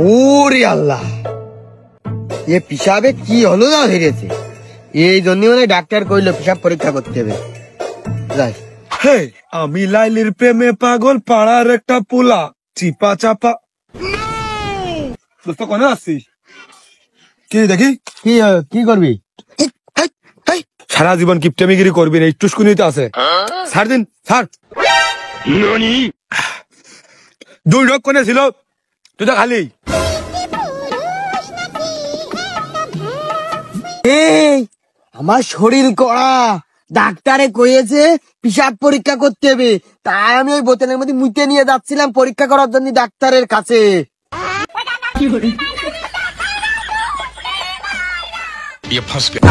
ওরে আল্লাহ, এ পিসাবে কি হলো না হেরেছে, এই জন্য মানে ডাক্তার কইলো পিসাব পরীক্ষা করতে হবে। যাই। হে, আমি লাইলির প্রেমে পাগল, পাড়ার একটা পোলা, চিপা চাপা। দোস্ত কোনে আসছিস? কি দেখি কি করবি? সারা জীবন কিপটামিগিরি করবি না, একটু শুনিতে আছে। ছাড় দিন, ছাড়। দুই লোক কোনে ছিল, তুই তো খালি। এই আমার শরীর কড়া, ডাক্তারে কয়েছে পিসাব পরীক্ষা করতে হবে, তাই আমি ওই বোতলের মধ্যে মুতে নিয়ে যাচ্ছিলাম পরীক্ষা করার জন্য ডাক্তারের কাছে। ये फंस गया।